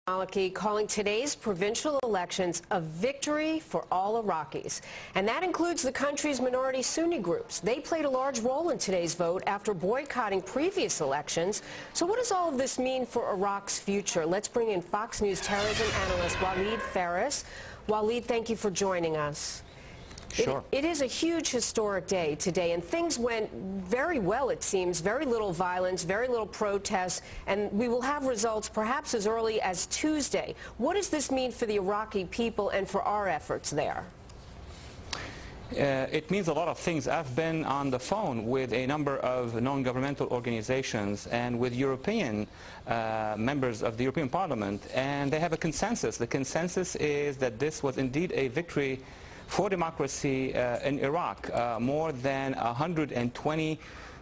Iraqi, calling today's provincial elections a victory for all Iraqis. And that includes the country's minority Sunni groups. They played a large role in today's vote after boycotting previous elections. So what does all of this mean for Iraq's future? Let's bring in Fox News terrorism analyst Walid Phares. Walid, thank you for joining us. Sure. It is a huge historic day today, and things went very well, it seems. Very little violence, very little protests, and we will have results perhaps as early as Tuesday. What does this mean for the Iraqi people and for our efforts there? It means a lot of things. I've been on the phone with a number of non-governmental organizations and with European members of the European Parliament, and they have a consensus. The consensus is that this was indeed a victory for democracy in Iraq. More than 120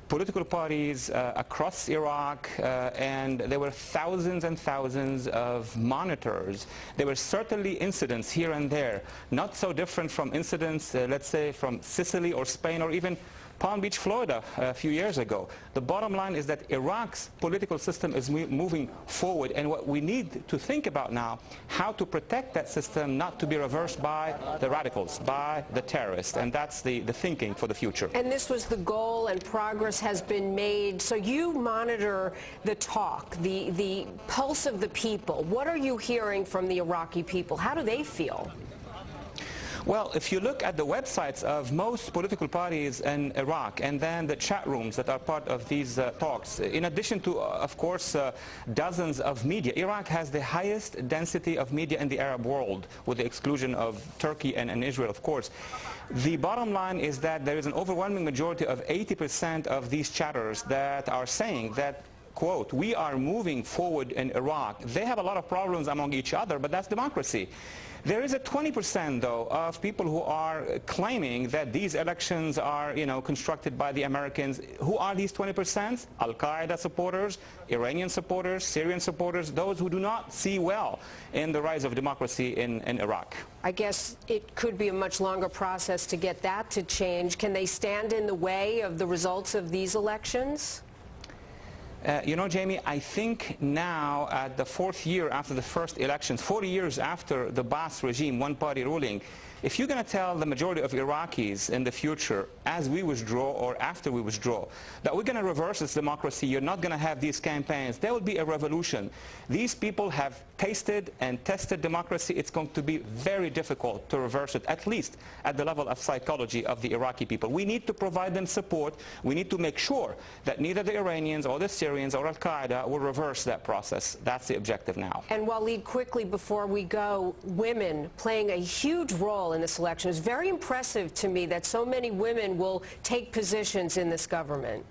political parties across Iraq, and there were thousands and thousands of monitors. There were certainly incidents here and there, not so different from incidents, let's say, from Sicily or Spain or even Palm Beach, Florida, a few years ago. The bottom line is that Iraq's political system is moving forward, and what we need to think about now, how to protect that system not to be reversed by the radicals, by the terrorists, and that's the thinking for the future. And this was the goal, and progress has been made. So you monitor the talk, the pulse of the people. What are you hearing from the Iraqi people? How do they feel? Well, if you look at the websites of most political parties in Iraq and then the chat rooms that are part of these talks, in addition to, of course, dozens of media, Iraq has the highest density of media in the Arab world, with the exclusion of Turkey and Israel, of course. The bottom line is that there is an overwhelming majority of 80% of these chatters that are saying that, quote, we are moving forward in Iraq. They have a lot of problems among each other, but that's democracy. There is a 20%, though, of people who are claiming that these elections are, constructed by the Americans. Who are these 20%? Al-Qaeda supporters, Iranian supporters, Syrian supporters, those who do not see well in the rise of democracy in Iraq. I guess it could be a much longer process to get that to change. Can they stand in the way of the results of these elections? Jamie, I think now at the fourth year after the first elections, 40 years after the Baas regime, one-party ruling, if you're going to tell the majority of Iraqis in the future, as we withdraw or after we withdraw, that we're going to reverse this democracy, you're not going to have these campaigns, there will be a revolution. These people have tasted and tested democracy. It's going to be very difficult to reverse it, at least at the level of psychology of the Iraqi people. We need to provide them support. We need to make sure that neither the Iranians or the Syrians or Al-Qaeda will reverse that process. That's the objective now. And Walid, quickly before we go, women playing a huge role in this election. It's very impressive to me that so many women will take positions in this government.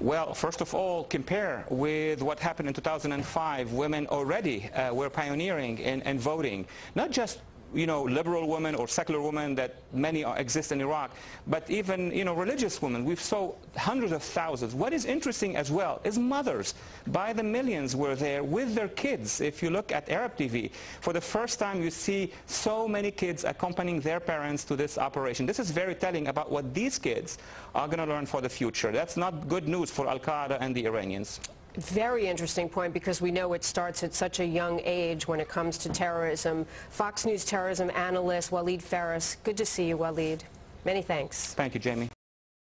Well, first of all, compare with what happened in 2005. Women already were pioneering in voting, not just liberal women or secular women that many exist in Iraq, but even, religious women. We saw hundreds of thousands. What is interesting as well is mothers by the millions were there with their kids. If you look at Arab TV, for the first time you see so many kids accompanying their parents to this operation. This is very telling about what these kids are going to learn for the future. That's not good news for Al-Qaeda and the Iranians. Very interesting point, because we know it starts at such a young age when it comes to terrorism. Fox News terrorism analyst Walid Phares. Good to see you, Walid. Many thanks. Thank you, Jamie.